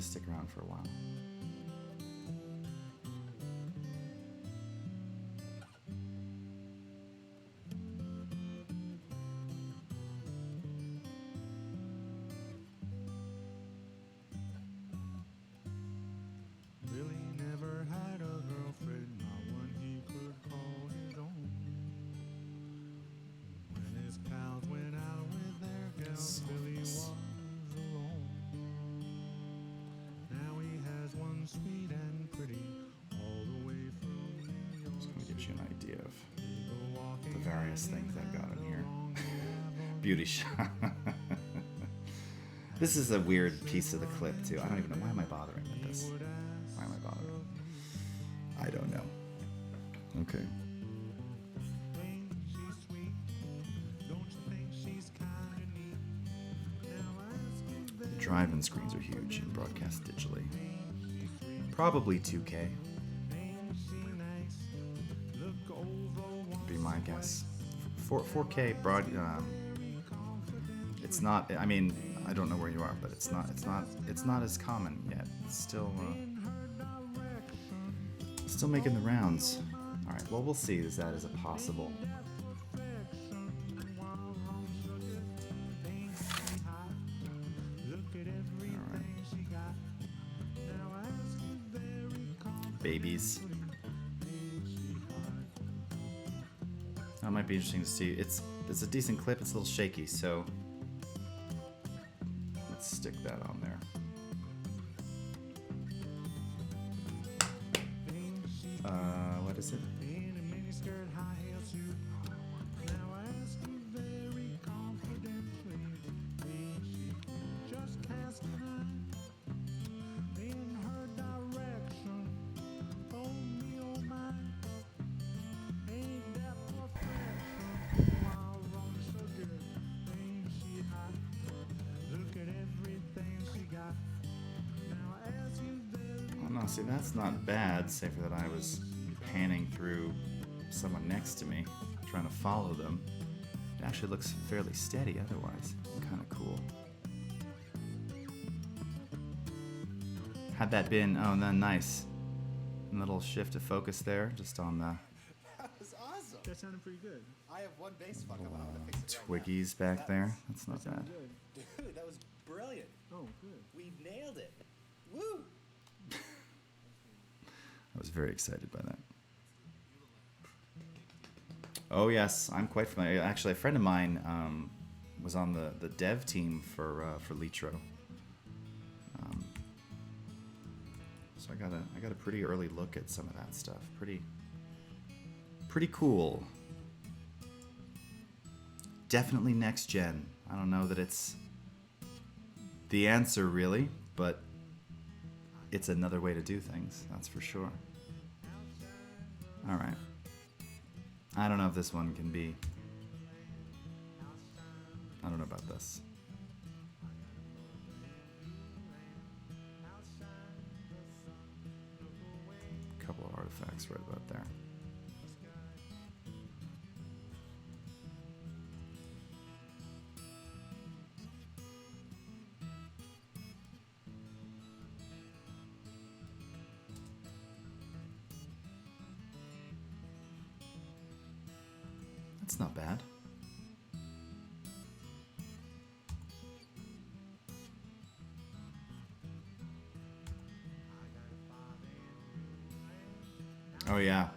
to stick around for a while. Billy never had a girlfriend, not one he could call his own. When his pals went out with their gals, Billy was alone. Now he has one sweet and pretty, all the way from New York. Just gonna give you an idea of They go walking the various things I've got in here. along the avenue. Beauty shot. This is a weird piece of the clip too. I don't even know, why am I bothering with this? Why am I bothering? I don't know. Okay. Ain't she sweet? Don't you think she's kinda neat? Now ask him The drive-in screens are huge and broadcast digitally. Probably 2K ain't she nice? Look over would be my guess. 4K broad. It's not. I mean, I don't know where you are, but it's not as common yet. It's still making the rounds. All right. Well, we'll see that as a possible. All right. Babies. That might be interesting to see. It's a decent clip. It's a little shaky, so let's stick that on there. What is it? Oh no, see that's not bad, save for that I was panning through someone next to me, trying to follow them. It actually looks fairly steady otherwise. Kind of cool. Had that been, oh no, nice. A little shift of focus there, just on the That was awesome. That sounded pretty good. I have one bass fuck up. I'm gonna fix it right now. twiggies back there. That's not bad. Good. Dude, that was brilliant. Oh, good. We nailed it. Woo! I was very excited by that. Oh yes, I'm quite familiar. Actually, a friend of mine was on the dev team for Litro. So I got a pretty early look at some of that stuff. Pretty cool. Definitely next gen. I don't know that it's the answer really, but it's another way to do things. That's for sure. All right. I don't know if this one can be. I don't know about this. Couple of artifacts right about there. That's not bad. Oh yeah.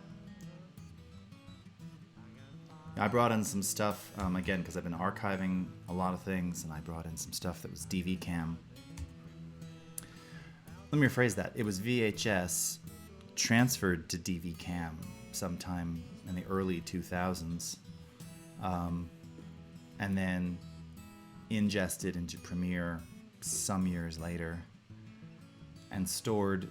I brought in some stuff, again, because I've been archiving a lot of things, and I brought in some stuff that was DV cam. Let me rephrase that. It was VHS transferred to DV cam sometime in the early 2000s, and then ingested into Premiere some years later, and stored.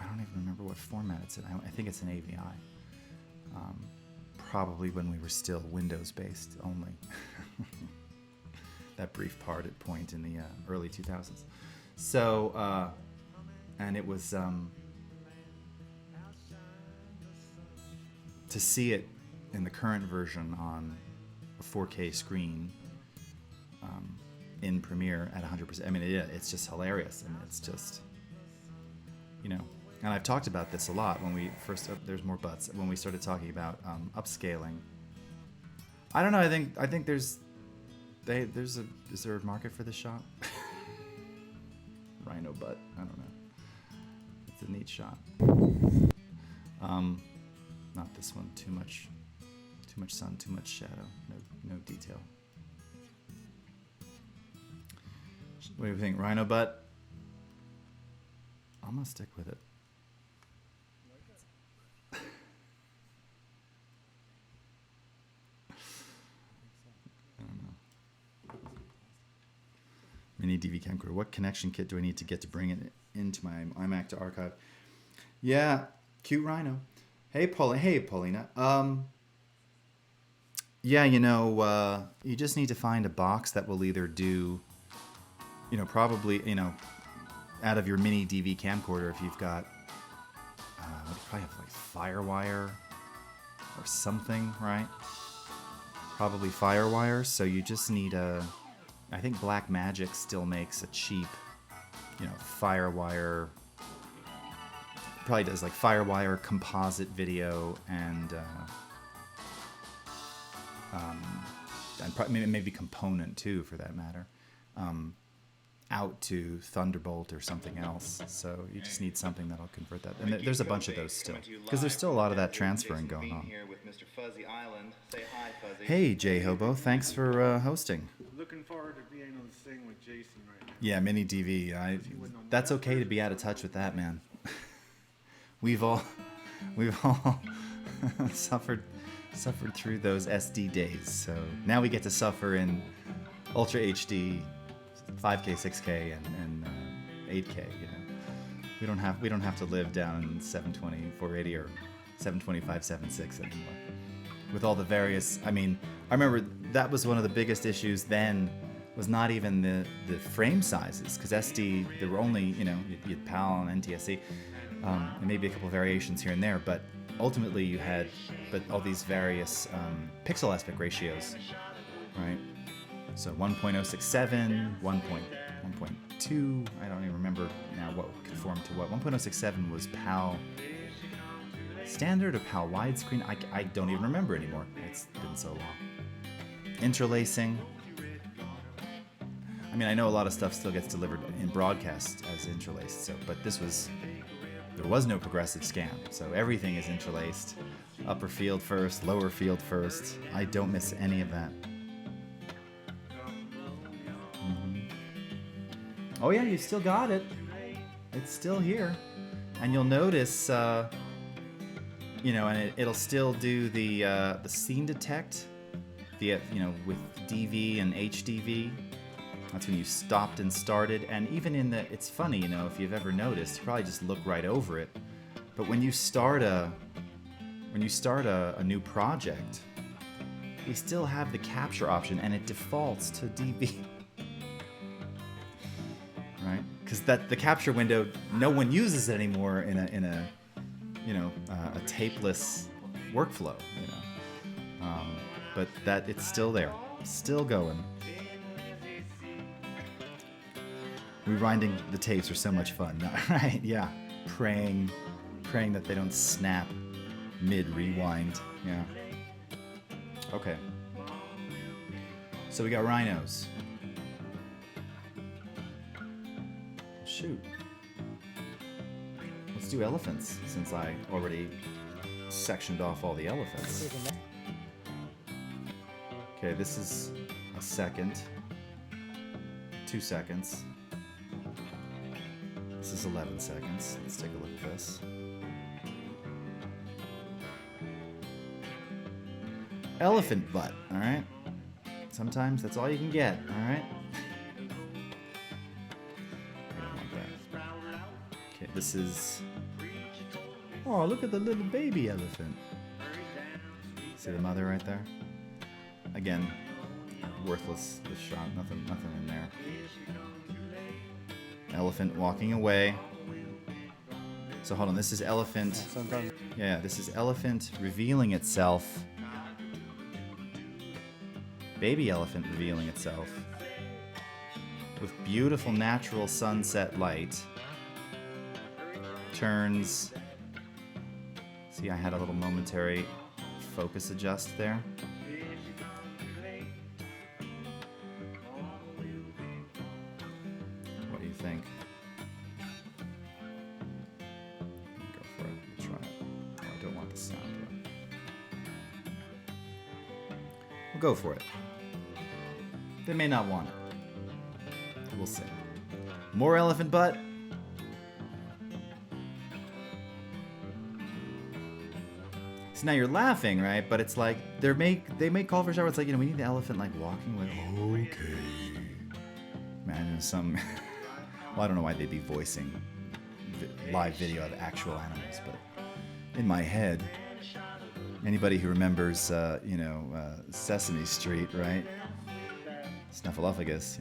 I don't even remember what format it's in. I think it's an AVI. Probably when we were still Windows-based only. That brief point in the early 2000s. So, and it was to see it in the current version on a 4K screen in Premiere at 100%. I mean, it's just hilarious, and it's just, you know. And I've talked about this a lot when we first. There's more buts when we started talking about upscaling. I don't know. I think is there a market for this shot? Rhino butt. I don't know. It's a neat shot. Not this one. Too much sun. Too much shadow. No detail. What do you think, Rhino butt? I'm gonna stick with it. I don't know. Mini DV camcorder. What connection kit do I need to get to bring it into my iMac to archive? Yeah, cute Rhino. Hey, Paulina. Yeah, you just need to find a box that will either do, probably, out of your mini DV camcorder, if you've got, you probably have like Firewire or something, right? Probably Firewire. So you just need I think Blackmagic still makes a cheap, Firewire. Probably does like Firewire composite video and maybe Component too, for that matter, out to Thunderbolt or something else. So you just need something that'll convert that. And there's a bunch of those still, because there's still a lot of that transferring going on. Hey, J Hobo, thanks for hosting. Looking forward to being able to sing with Jason right now. Yeah, mini DV. That's okay to be out of touch with that, man. We've all suffered through those SD days. So now we get to suffer in Ultra HD, 5K, 6K, and 8K. We don't have to live down in 720, 480, or 725, 7.6 anymore. With all the various, I remember that was one of the biggest issues then. Was not even the frame sizes, because SD, there were only, you had PAL and NTSC, and maybe a couple variations here and there, but ultimately you had all these various pixel aspect ratios, right? So 1.067, 1.2, I don't even remember now what conformed to what. 1.067 was PAL standard or PAL widescreen? I don't even remember anymore. It's been so long. Interlacing. I know a lot of stuff still gets delivered in broadcast as interlaced, but there was no progressive scan, so everything is interlaced. Upper field first, lower field first. I don't miss any of that. Mm-hmm. Oh yeah, you still got it. It's still here. And you'll notice, and it'll still do the scene detect, with DV and HDV. That's when you stopped and started, and even it's funny, if you've ever noticed, you probably just look right over it. But when you start a new project, we still have the capture option, and it defaults to DV, right? Because the capture window, no one uses it anymore in a tapeless workflow, but that it's still there, still going. Rewinding the tapes are so much fun, right? Yeah, praying that they don't snap mid-rewind. Yeah. Okay. So we got rhinos. Shoot. Let's do elephants, since I already sectioned off all the elephants. Okay, this is a second. 2 seconds. This is 11 seconds. Let's take a look at this. Elephant butt, alright? Sometimes that's all you can get, alright? I don't want that. Okay, this is... Oh, look at the little baby elephant. See the mother right there? Again, worthless, this shot. Nothing in there. Elephant walking away. So hold on, this is elephant. Yeah, this is elephant revealing itself. Baby elephant revealing itself. with beautiful natural sunset light turns. See, I had a little momentary focus adjust there. What do you think? Go for it. We'll try it. Oh, I don't want the sound yet. We'll go for it. They may not want it. We'll see. More elephant butt. So now you're laughing, right? But it's like they make call for shower. It's like, we need the elephant like walking with. Okay. Imagine some. Well, I don't know why they'd be voicing live video of actual animals, but in my head, anybody who remembers, Sesame Street, right? Snuffleupagus,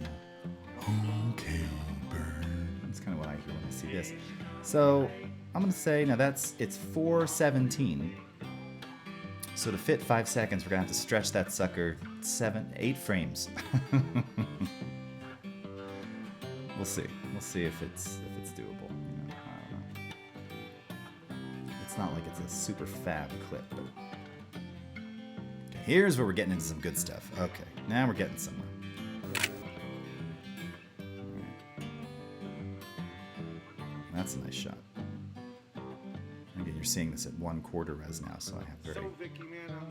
Okay, bird. That's kind of what I hear when I see this. So I'm gonna say now it's 4:17. So to fit 5 seconds, we're gonna have to stretch that sucker 8 frames. We'll see. We'll see if it's doable. I don't know. It's not like it's a super fab clip, but okay, here's where we're getting into some good stuff. Okay, now we're getting somewhere. That's a nice shot. Again, you're seeing this at 1/4 res now, so I have very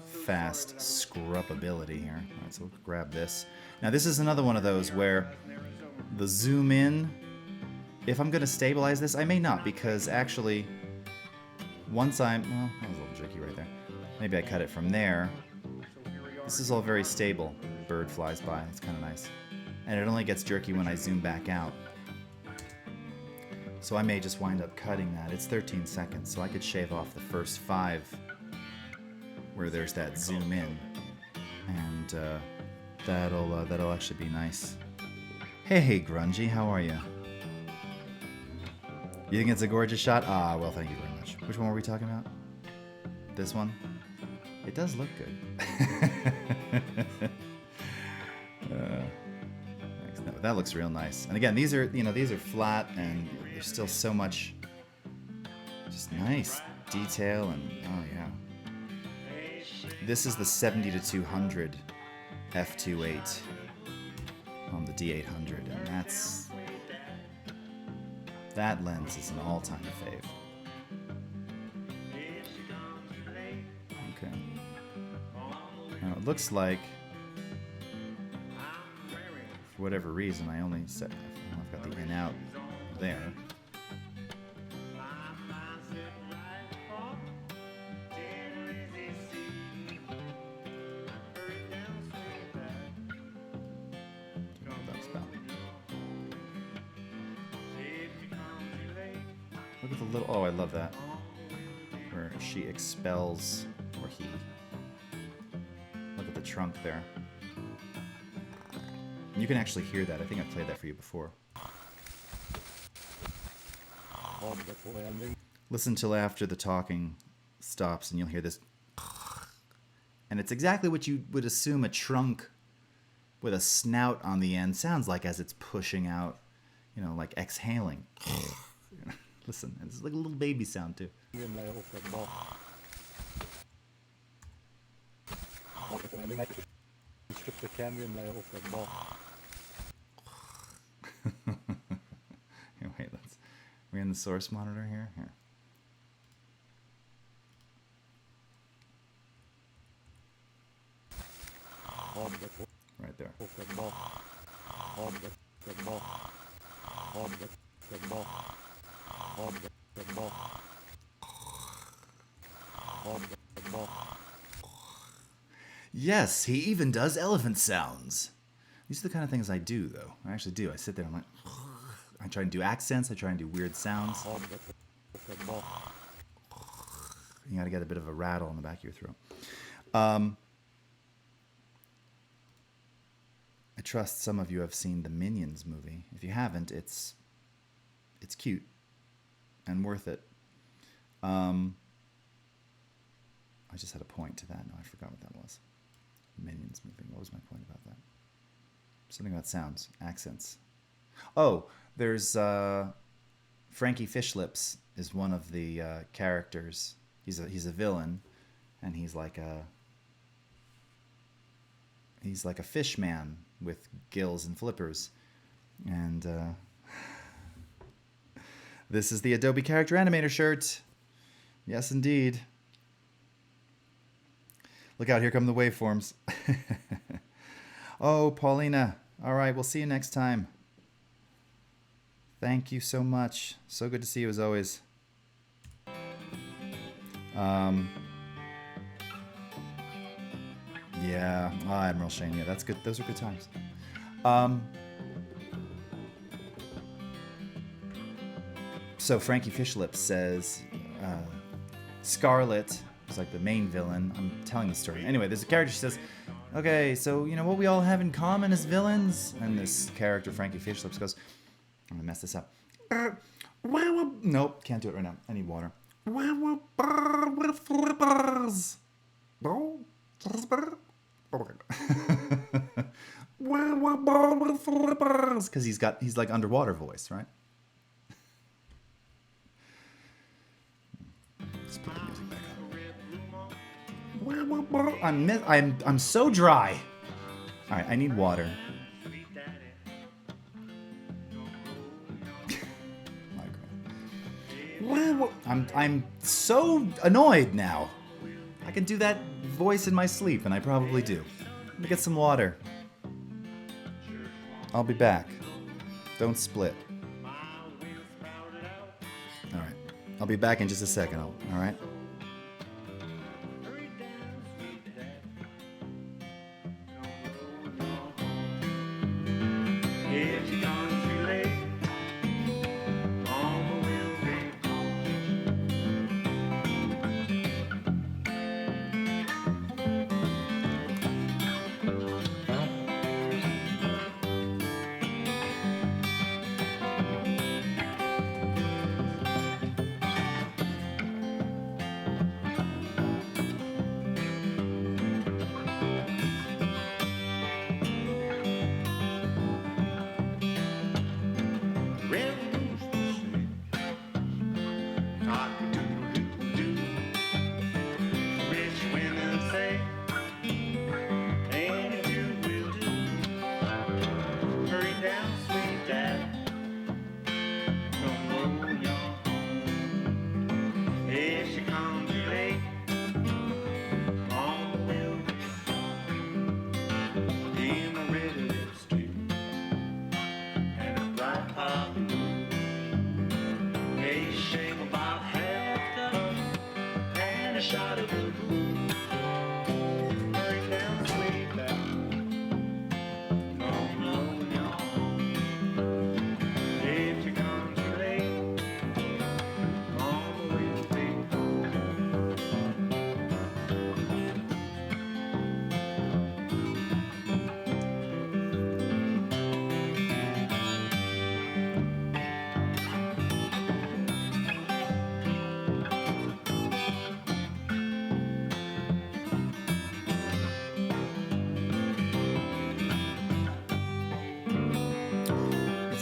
fast scrubbability here. All right, so we'll grab this. Now this is another one of those where the zoom in, if I'm going to stabilize this, I may not, because actually once well, that was a little tricky right there. Maybe I cut it from there. This is all very stable. Bird flies by. It's kind of nice. And it only gets jerky when I zoom back out. So I may just wind up cutting that. It's 13 seconds, so I could shave off the first 5 where there's that zoom in. And that'll actually be nice. Hey, Grungy, how are you? You think it's a gorgeous shot? Ah, well, thank you very much. Which one were we talking about? This one? It does look good. No, that looks real nice. And again, these are flat, and there's still so much just nice detail, and oh yeah. This is the 70-200 f2.8 on the D800, and that lens is an all-time fave. Okay. Now it looks like, for whatever reason, I've got the in out there. Look at the little, oh, I love that. Where she expels, or he. Look at the trunk there. You can actually hear that. I think I've played that for you before. Listen till after the talking stops and you'll hear this. And it's exactly what you would assume a trunk with a snout on the end sounds like as it's pushing out, like exhaling. Listen, it's like a little baby sound too. Here, wait, we're in the source monitor here. Here. Right there. Yes, he even does elephant sounds. These are the kind of things I do, though. I actually do. I sit there and I'm like, I try and do accents. I try and do weird sounds. You gotta get a bit of a rattle in the back of your throat. I trust some of you have seen the Minions movie. If you haven't, it's cute and worth it. I just had a point to that. No, I forgot what that was. Minions movie. What was my point about that? Something about sounds, accents. Oh, there's Frankie Fishlips is one of the characters. He's a villain, and he's like a fish man with gills and flippers. And this is the Adobe Character Animator shirt. Yes, indeed. Look out, here come the waveforms. Oh, Paulina. All right, we'll see you next time. Thank you so much. So good to see you as always. Yeah, Admiral Shane. Yeah, that's good. Those are good times. So Frankie Fishlips says Scarlet is like the main villain. I'm telling the story. Anyway, there's a character who says, okay, so you know what we all have in common as villains? And this character, Frankie Fishlips, goes, I'm gonna mess this up. Nope, can't do it right now. I need water. With flippers. With flippers. Because he's like underwater voice, right? Let's put the music back up. I'm so dry. All right, I need water. I'm so annoyed now. I can do that voice in my sleep, and I probably do. Let me get some water. I'll be back. Don't split. All right. I'll be back in just a second. All right.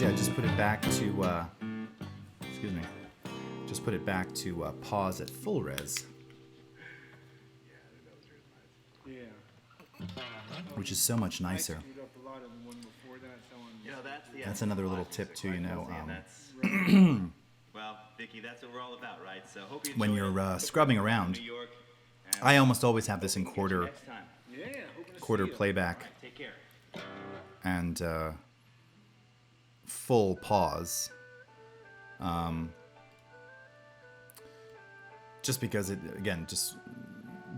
Yeah, just put it back to, excuse me, just put it back to pause at full res. Yeah. Which is so much nicer. That's another little tip too, you know. Well, Vicky, that's what we're all about, right? So hope you When enjoy you're it. scrubbing around, New York, and I almost always have this in we'll catch you quarter next time. Yeah, hoping to quarter see you. playback All right, take care. and full pause. Just because it, again, just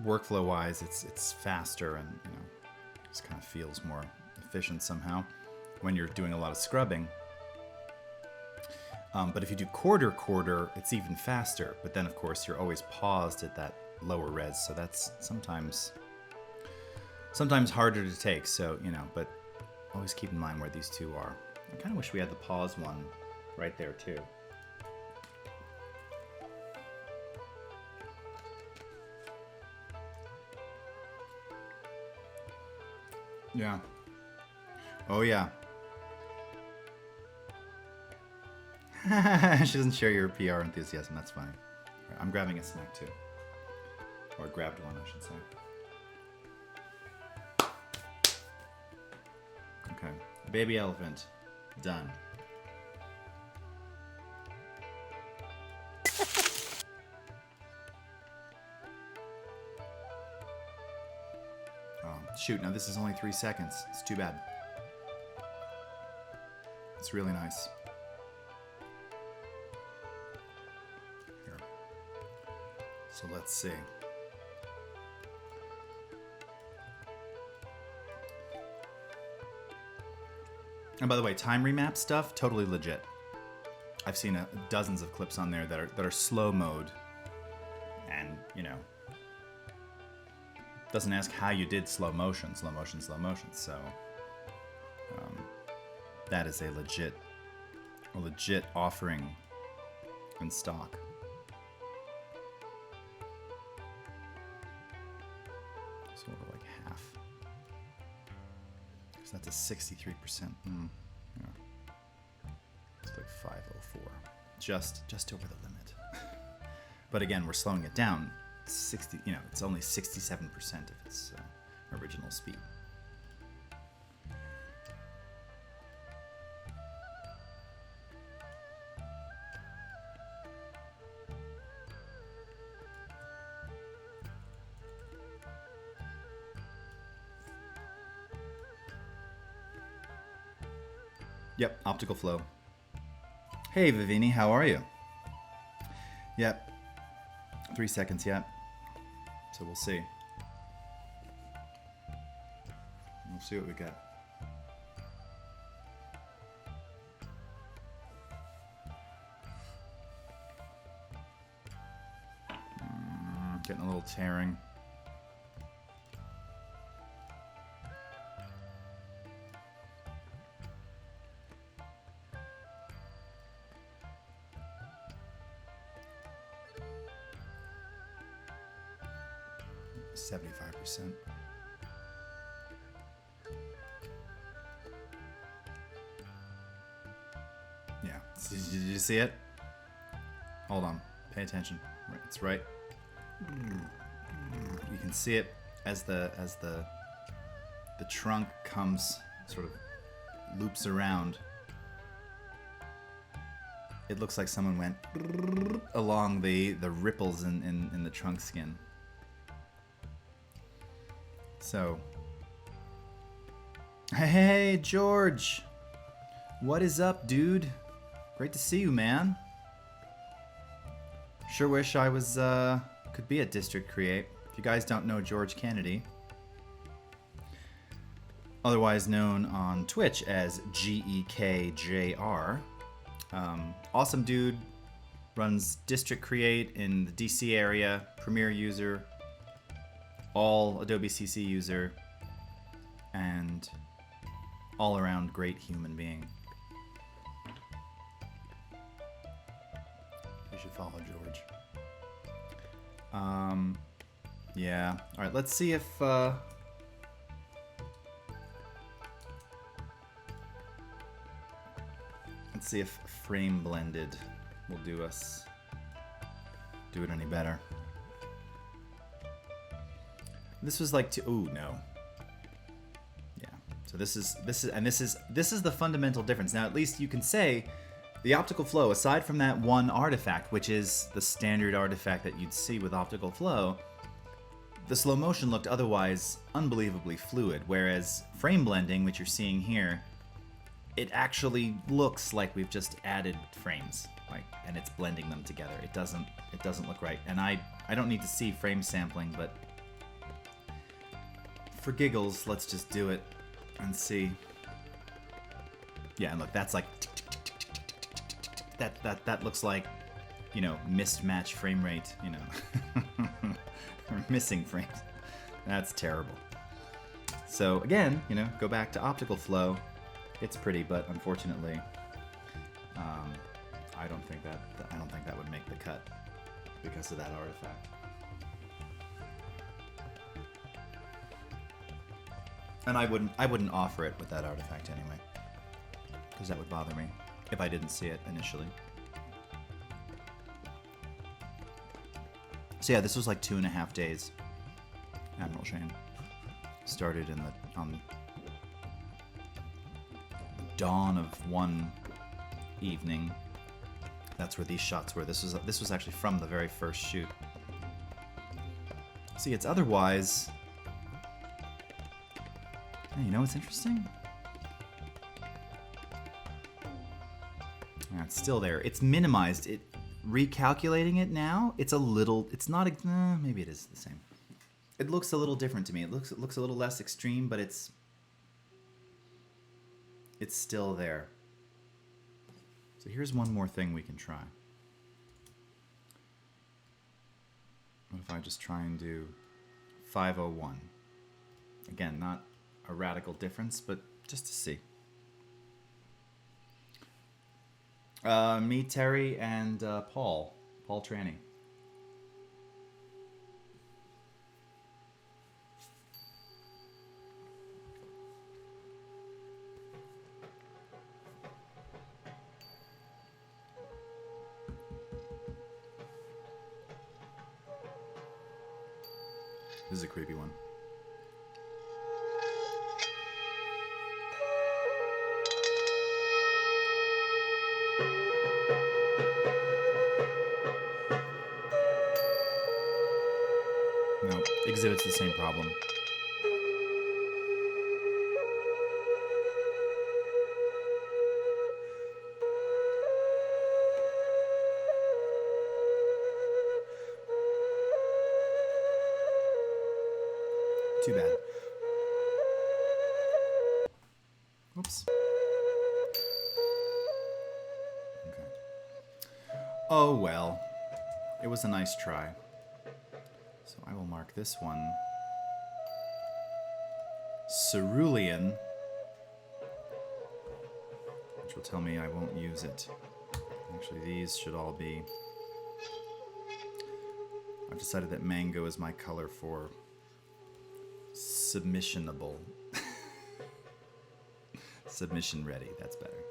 workflow wise, it's faster and, you know, just kind of feels more efficient somehow when you're doing a lot of scrubbing. But if you do quarter, it's even faster. But then, of course, you're always paused at that lower res, so that's sometimes harder to take. So, you know, but always keep in mind where these two are. I kind of wish we had the pause one right there too. Yeah. Oh yeah. She doesn't share your PR enthusiasm. That's fine. All right, I'm grabbing a snack too. Or grabbed one, I should say. Okay. Baby elephant. Done. Oh, shoot. Now this is only 3 seconds. It's too bad. It's really nice. Here. So let's see. And by the way, time remap stuff, totally legit. I've seen dozens of clips on there that are slow mode, and you know, doesn't ask how you did slow motion. So that is a legit offering in stock. Sort of like half. So that's a 63%. Yeah. It's like 504. Just over the limit. But again, we're slowing it down. 60, you know, it's only 67% of its original speed. Yep, optical flow. Hey, Vivini, how are you? Yep. 3 seconds yet. So we'll see. We'll see what we get. Getting a little tearing. %. Yeah. Did you see it? Hold on. Pay attention. It's right. You can see it as the trunk comes, sort of loops around. It looks like someone went along the ripples in the trunk skin. So, hey George, what is up, dude? Great to see you, man. Sure wish I was could be at District Create. If you guys don't know George Kennedy, otherwise known on Twitch as GEKJR, awesome dude, runs District Create in the DC area, Premiere user, all Adobe CC user, and all around great human being. You should follow George. Yeah. All right. Let's see if frame blended will do it any better. This was like ooh, no. Yeah. So this is the fundamental difference. Now at least you can say the optical flow, aside from that one artifact, which is the standard artifact that you'd see with optical flow, the slow motion looked otherwise unbelievably fluid, whereas frame blending, which you're seeing here, it actually looks like we've just added frames, and it's blending them together. It doesn't look right. And I don't need to see frame sampling, but for giggles, let's just do it and see. Yeah, and look, that's like that looks like, you know, mismatch frame rate, you know, or missing frames. That's terrible. So again, you know, go back to optical flow. It's pretty, but unfortunately, I don't think that would make the cut because of that artifact. And I wouldn't offer it with that artifact anyway, because that would bother me if I didn't see it initially. So yeah, this was like 2.5 days. Admiral Shane started on the dawn of one evening. That's where these shots were. This was actually from the very first shoot. See, it's otherwise. Hey, you know what's interesting? Yeah, it's still there. It's minimized. It recalculating it now. It's a little. It's not. Maybe it is the same. It looks a little different to me. It looks a little less extreme, but it's still there. So here's one more thing we can try. What if I just try and do 501? Again, not a radical difference, but just to see. Me, Terry, and Paul Tranny. This is a creepy one. No, exhibits the same problem. Too bad. Oops. Okay. Oh well. It was a nice try. So I will mark this one cerulean, which will tell me I won't use it. Actually, these should all be... I've decided that mango is my color for submissionable. Submission ready, that's better.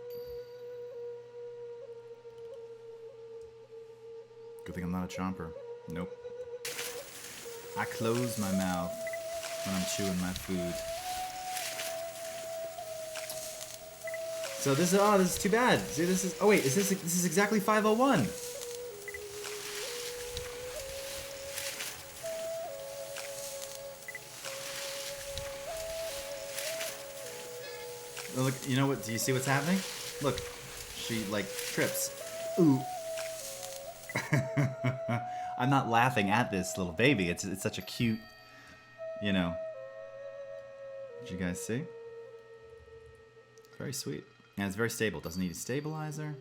Good thing I'm not a chomper. Nope. I close my mouth when I'm chewing my food. So this is too bad. See, this is, oh wait, this is exactly 501. Look, you know what? Do you see what's happening? Look, she like trips. Ooh. I'm not laughing at this little baby. It's such a cute, you know. Did you guys see? Very sweet. And it's very stable. Doesn't need a stabilizer.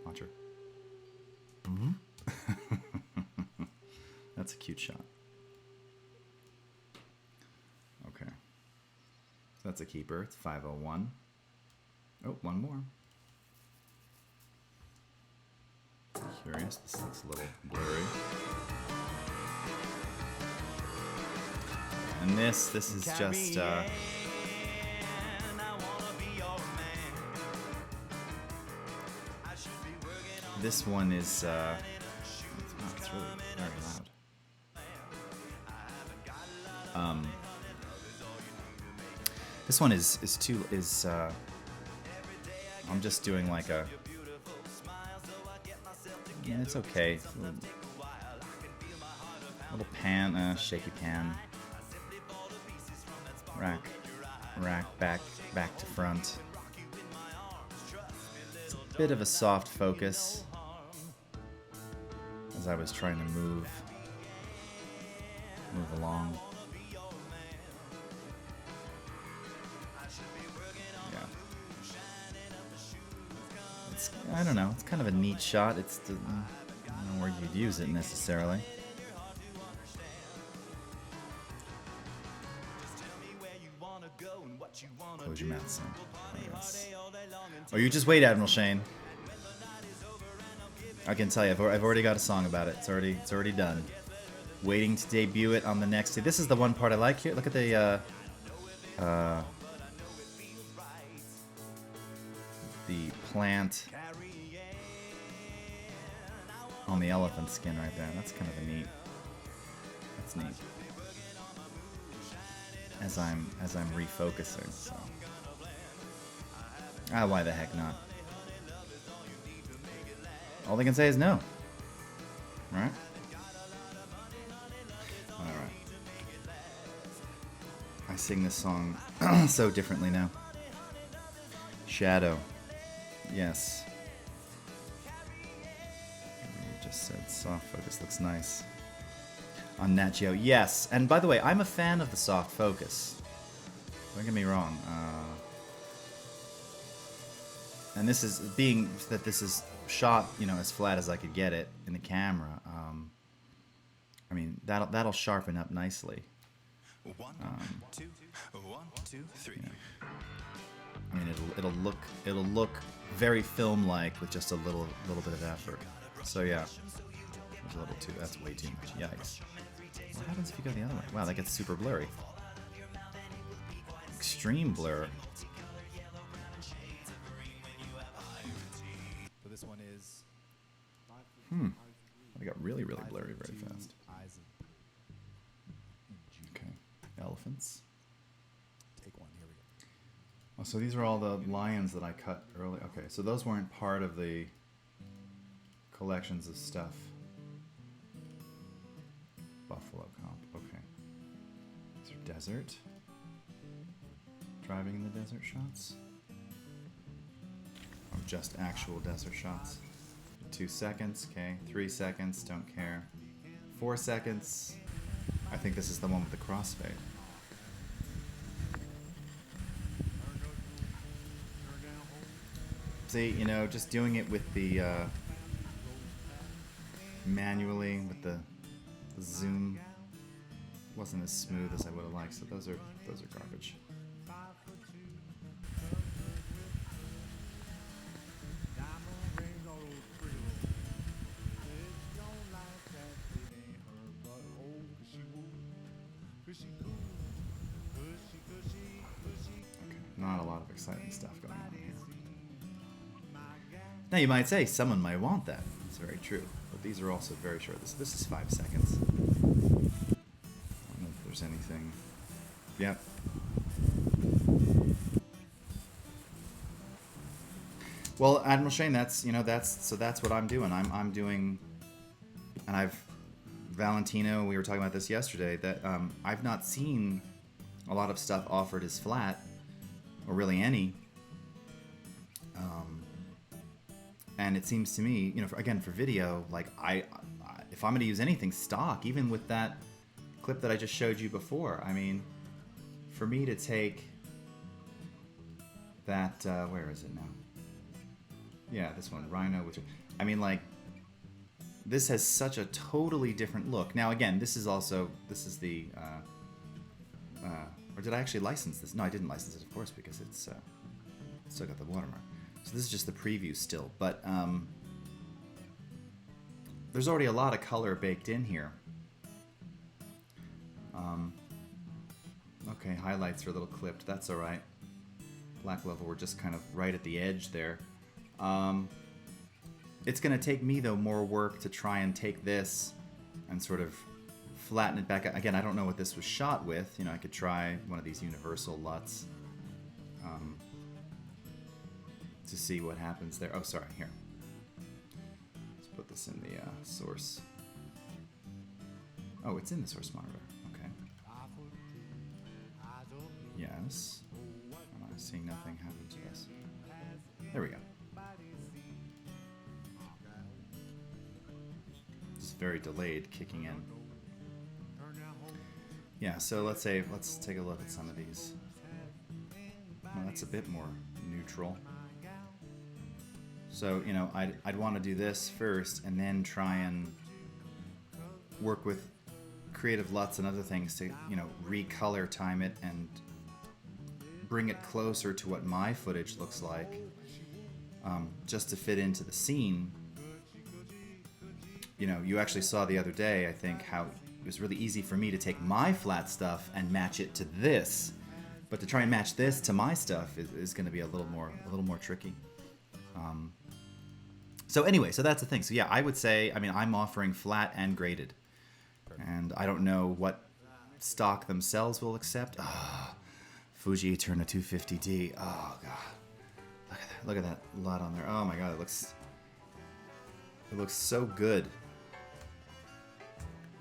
Watch her. That's a cute shot. Okay. So that's a keeper. It's 501. Oh, one more. Curious. This looks a little blurry. And this is just this one is it's really very loud. This one is I'm just doing like a, yeah, it's okay. Little pan, shaky pan. Rack back to front. It's a bit of a soft focus as I was trying to move along. Yeah. I don't know. It's kind of a neat shot. I don't know where you'd use it necessarily. Close your mouth, son. Oh, yes. Oh, you just wait, Admiral Shane. I can tell you, I've already got a song about it. It's already done. Waiting to debut it on the next day. This is the one part I like here. Look at the plant. on the elephant skin right there. That's kind of a neat. That's neat. As I'm refocusing, so. Why the heck not? All they can say is no. Right? Alright. I sing this song so differently now. Shadow. Yes. You just said soft focus looks nice. On Nat Geo, yes. And by the way, I'm a fan of the soft focus. Don't get me wrong. And this is being that this is shot, as flat as I could get it in the camera. I mean, that'll sharpen up nicely. 1, 2, 1, 2, 3. I mean, it'll look very film-like with just a little bit of effort. So yeah, there's a little too. That's way too much. Yikes! What happens if you go the other way? Wow, that gets super blurry. Extreme blur. So this one is. I got really blurry very fast. Okay, elephants. Take one. Here we go. Oh, so these are all the lions that I cut early. Okay, so those weren't part of the collections of stuff. Buffalo comp. Okay. These are desert. Driving in the desert shots. Or just actual desert shots. 2 seconds. Okay. 3 seconds. Don't care. 4 seconds. I think this is the one with the crossfade. See, just doing it with the manually with the zoom wasn't as smooth as I would have liked. So those are garbage. Okay, not a lot of exciting stuff going on here. Now you might say someone might want that. It's very true. But these are also very short. This is 5 seconds. I don't know if there's anything. Yep. Well, Admiral Shane, that's what I'm doing. I'm doing, and Valentino, we were talking about this yesterday, that I've not seen a lot of stuff offered as flat, or really any. And it seems to me, again, for video, like if I'm going to use anything stock, even with that clip that I just showed you before, I mean, for me to take that, where is it now? Yeah, this one, Rhino with, I mean, like, this has such a totally different look. Now, again, this is the, or did I actually license this? No, I didn't license it, of course, because it's still got the watermark. So this is just the preview still, but there's already a lot of color baked in here. Okay, highlights are a little clipped. That's all right. Black level, we're just kind of right at the edge there. It's going to take me, though, more work to try and take this and sort of flatten it back. Again, I don't know what this was shot with. I could try one of these universal LUTs to see what happens there. Oh, sorry, here. Let's put this in the source. Oh, it's in the source monitor. Okay. Yes. I'm seeing nothing happen to this. There we go. It's very delayed kicking in. Yeah, so let's take a look at some of these. Well, that's a bit more neutral. So, I'd want to do this first and then try and work with creative LUTs and other things to, recolor time it and bring it closer to what my footage looks like, just to fit into the scene. You actually saw the other day, I think, how it was really easy for me to take my flat stuff and match it to this, but to try and match this to my stuff is going to be a little more tricky. So anyway, so that's the thing. So yeah, I would say, I mean, I'm offering flat and graded. And I don't know what stock themselves will accept. Ah, Fuji Eterna 250D. Oh, God. Look at that lot on there. Oh, my God. It looks so good.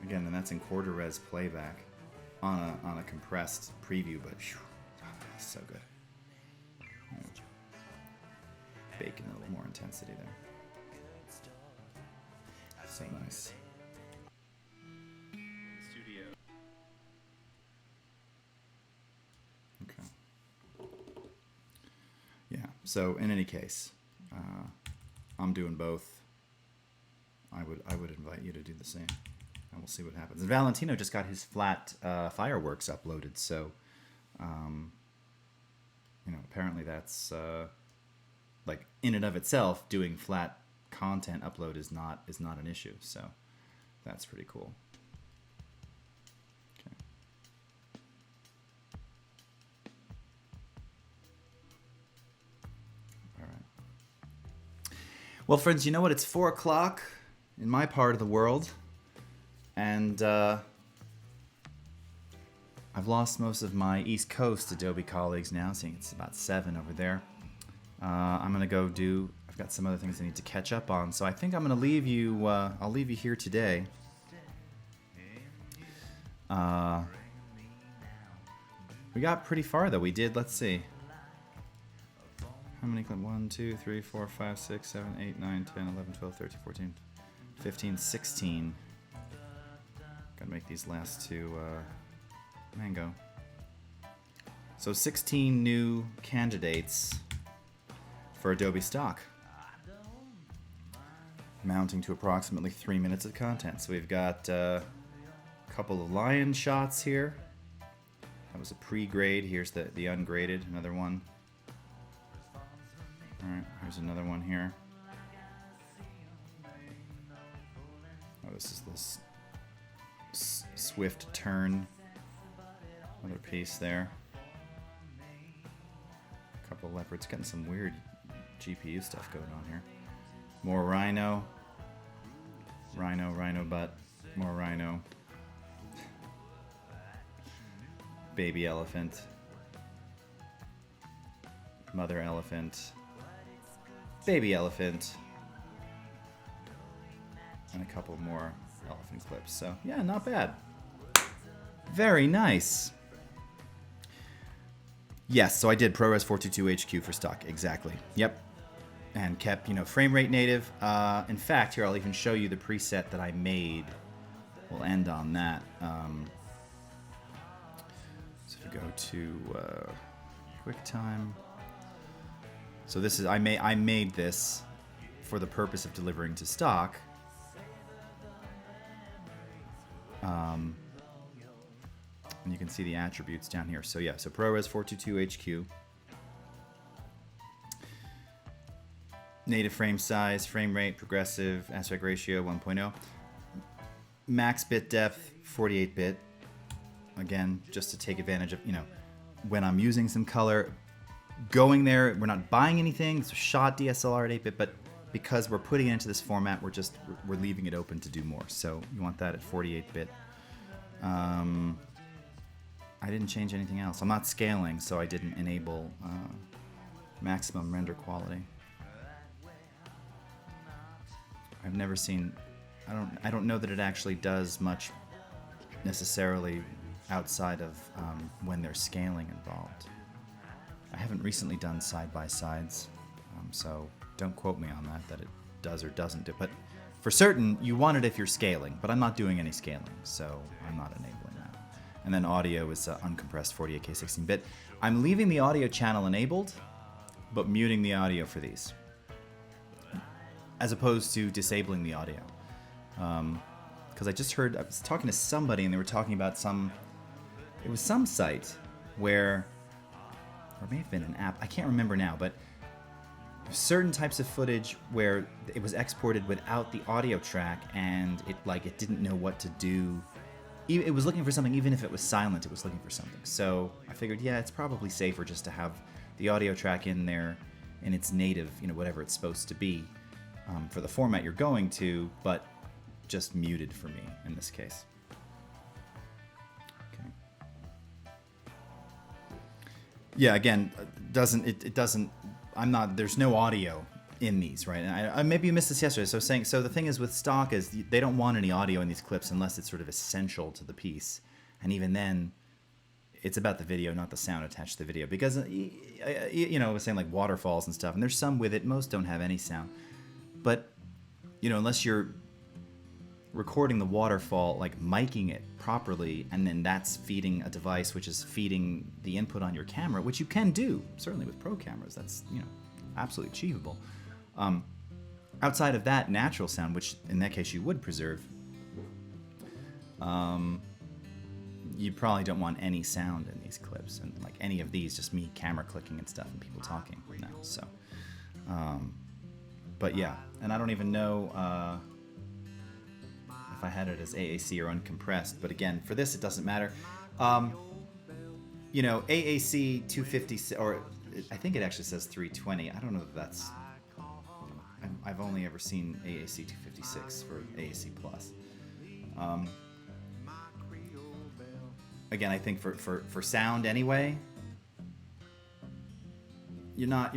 Again, and that's in quarter res playback on a compressed preview, but whew, so good. Baking a little more intensity there. So nice. Studio. Okay. Yeah. So in any case, I'm doing both. I would invite you to do the same, and we'll see what happens. And Valentino just got his flat fireworks uploaded, so apparently that's like in and of itself, doing flat content upload is not an issue. So that's pretty cool. Okay. All right. Well, friends, you know what? It's 4 o'clock in my part of the world, and I've lost most of my East Coast Adobe colleagues now, seeing it's about 7 over there. I'm gonna go do. I've got some other things I need to catch up on, so I think I'm gonna leave you. I'll leave you here today. We got pretty far though. We did. Let's see. How many? 1, 2, 3, 4, 5, 6, 7, 8, 9, 10, 11, 12, 13, 14, 15, 16. Gotta make these last two mango. So 16 new candidates for Adobe stock, amounting to approximately 3 minutes of content. So we've got a couple of lion shots here. That was a pre-grade. Here's the ungraded, another one. All right, here's another one here. Oh, this is this swift turn. Another piece there. A couple of leopards. Getting some weird GPU stuff going on here. More rhino. Rhino butt. More rhino. Baby elephant. Mother elephant. Baby elephant. And a couple more elephant clips. So, yeah, not bad. Very nice. Yes, so I did ProRes 422 HQ for stock. Exactly. Yep. And kept, frame rate native. In fact, here, I'll even show you the preset that I made. We'll end on that. So if we go to QuickTime. So this is, I made this for the purpose of delivering to stock. And you can see the attributes down here. So yeah, so ProRes 422 HQ. Native frame size, frame rate, progressive, aspect ratio 1.0. Max bit depth, 48-bit. Again, just to take advantage of, when I'm using some color, going there, we're not buying anything. It's a shot DSLR at 8-bit, but because we're putting it into this format, we're leaving it open to do more. So you want that at 48-bit. I didn't change anything else. I'm not scaling, so I didn't enable maximum render quality. I've never seen. I don't know that it actually does much necessarily outside of when there's scaling involved. I haven't recently done side-by-sides, so don't quote me on that it does or doesn't do. But for certain, you want it if you're scaling, but I'm not doing any scaling, so I'm not enabling that. And then audio is uncompressed 48K 16-bit. I'm leaving the audio channel enabled, but muting the audio for these, as opposed to disabling the audio. Because I was talking to somebody and they were talking about some site where, or it may have been an app, I can't remember now, but certain types of footage where it was exported without the audio track and it didn't know what to do. It was looking for something, even if it was silent, it was looking for something. So I figured, yeah, it's probably safer just to have the audio track in there in its native, whatever it's supposed to be. for the format you're going to, but just muted for me in this case. Okay. Yeah, again, it doesn't. I'm not. There's no audio in these, right? And I maybe you missed this yesterday. So the thing is with stock is they don't want any audio in these clips unless it's sort of essential to the piece, and even then, it's about the video, not the sound attached to the video. Because I was saying like waterfalls and stuff, and there's some with it. Most don't have any sound, but unless you're recording the waterfall, like miking it properly, and then that's feeding a device which is feeding the input on your camera, which you can do certainly with pro cameras. That's absolutely achievable. Outside of that natural sound, which in that case you would preserve, you probably don't want any sound in these clips, and like any of these, just me camera clicking and stuff and people talking. No, so but yeah, and I don't even know if I had it as AAC or uncompressed, but again, for this it doesn't matter. AAC 250, or I think it actually says 320. I don't know if that's. I've only ever seen AAC 256 for AAC plus. Again, I think for sound anyway, you're not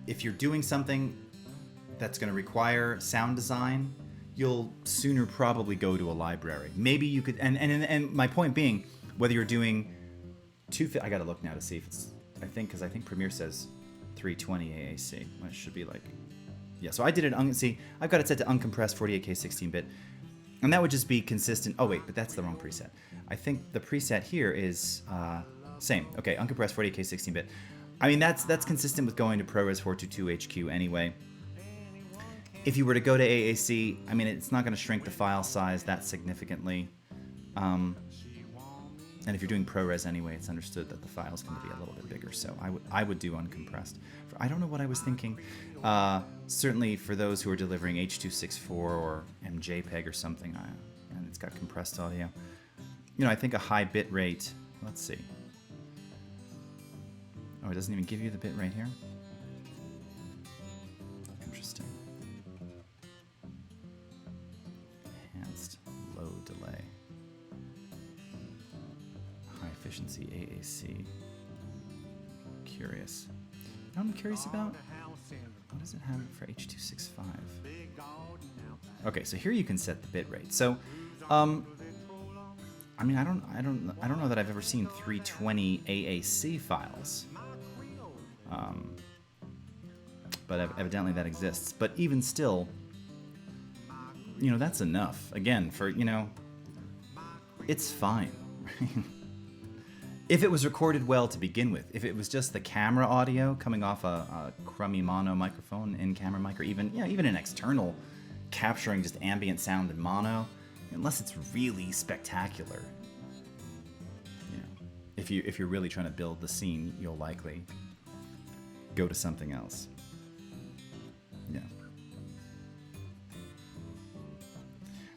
if you're doing something that's going to require sound design, you'll sooner probably go to a library. Maybe you could, and my point being, whether you're doing I got to look now to see if it's. Because I think Premiere says 320 AAC. Well, it should be like, yeah. So I did it. See, I've got it set to uncompressed 48K 16-bit, and that would just be consistent. Oh wait, but that's the wrong preset. I think the preset here is same. Okay, uncompressed 48K 16-bit. I mean that's consistent with going to ProRes 422 HQ anyway. If you were to go to AAC, I mean it's not going to shrink the file size that significantly. And if you're doing ProRes anyway, it's understood that the file's going to be a little bit bigger. So I would do uncompressed. I don't know what I was thinking. Certainly for those who are delivering H.264 or MJPEG or something, and it's got compressed audio. I think a high bit rate. Let's see. Oh, it doesn't even give you the bit rate here. Interesting. Enhanced low delay. Efficiency AAC. Curious. You know what I'm curious about? What does it have for H.265? Okay, so here you can set the bit rate. So, I mean, I don't know that I've ever seen 320 AAC files. But evidently that exists. But even still, that's enough. Again, for it's fine. If it was recorded well to begin with, if it was just the camera audio coming off a crummy mono microphone, in-camera mic, or even an external capturing just ambient sound in mono, unless it's really spectacular, if you're really trying to build the scene, you'll likely go to something else.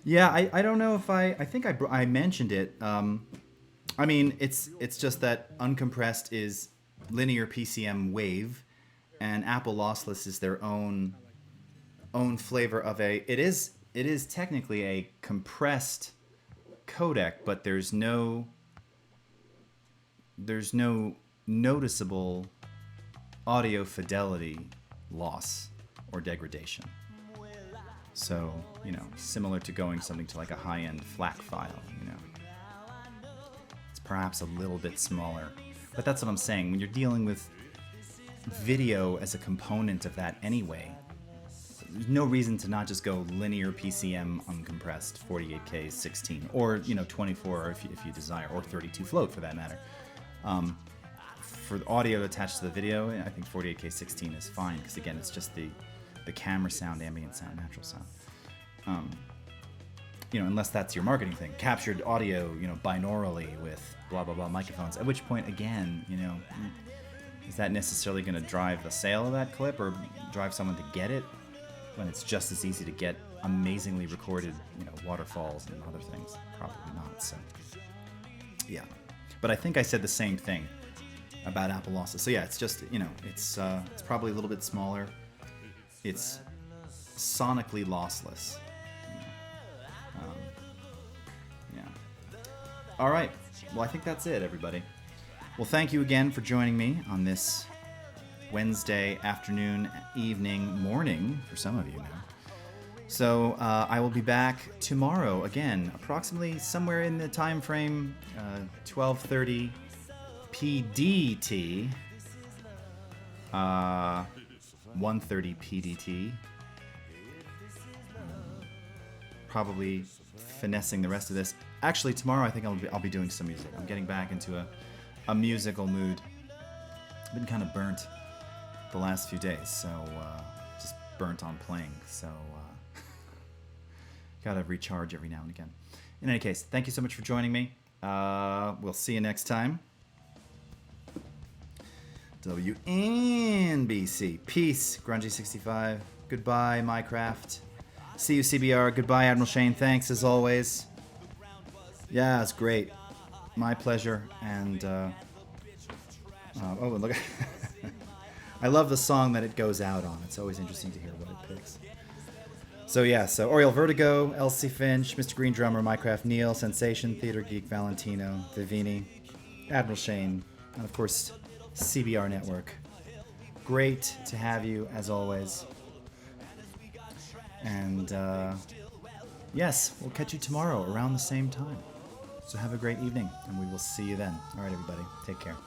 Yeah, I don't know if I think I mentioned it. I mean, it's just that uncompressed is linear PCM wave, and Apple Lossless is their own flavor of it is technically a compressed codec, but there's no noticeable audio fidelity loss or degradation. So, similar to going something to like a high-end FLAC file, It's perhaps a little bit smaller. But that's what I'm saying. When you're dealing with video as a component of that anyway, there's no reason to not just go linear PCM uncompressed 48K 16, or 24 if you desire, or 32 float for that matter. For the audio attached to the video, I think 48K 16 is fine, because again, it's just the camera sound, ambient sound, natural sound. Unless that's your marketing thing, captured audio, binaurally with blah blah blah microphones. At which point, again, is that necessarily going to drive the sale of that clip or drive someone to get it when it's just as easy to get amazingly recorded, waterfalls and other things? Probably not. So, yeah. But I think I said the same thing about Apple Lossless. So yeah, it's just it's probably a little bit smaller. It's sonically lossless. Yeah. All right. Well, I think that's it, everybody. Well, thank you again for joining me on this Wednesday afternoon, evening, morning for some of you now. So I will be back tomorrow again, approximately somewhere in the time frame 12:30 PDT, 1:30 PDT. Probably finessing the rest of this. Actually, tomorrow I think I'll be doing some music. I'm getting back into a musical mood. I've been kind of burnt the last few days, so just burnt on playing. So gotta recharge every now and again. In any case, thank you so much for joining me. We'll see you next time. WNBC. Peace, Grungy65. Goodbye, Minecraft. See you, CBR. Goodbye, Admiral Shane. Thanks, as always. Yeah, it's great. My pleasure. And, oh, and look. I love the song that it goes out on. It's always interesting to hear what it picks. So, yeah, so Oriel Vertigo, Elsie Finch, Mr. Green Drummer, Minecraft Neil, Sensation, Theater Geek, Valentino, Vivini, Admiral Shane, and, of course, CBR Network. Great to have you, as always. And, yes, we'll catch you tomorrow around the same time. So have a great evening, and we will see you then. All right, everybody, take care.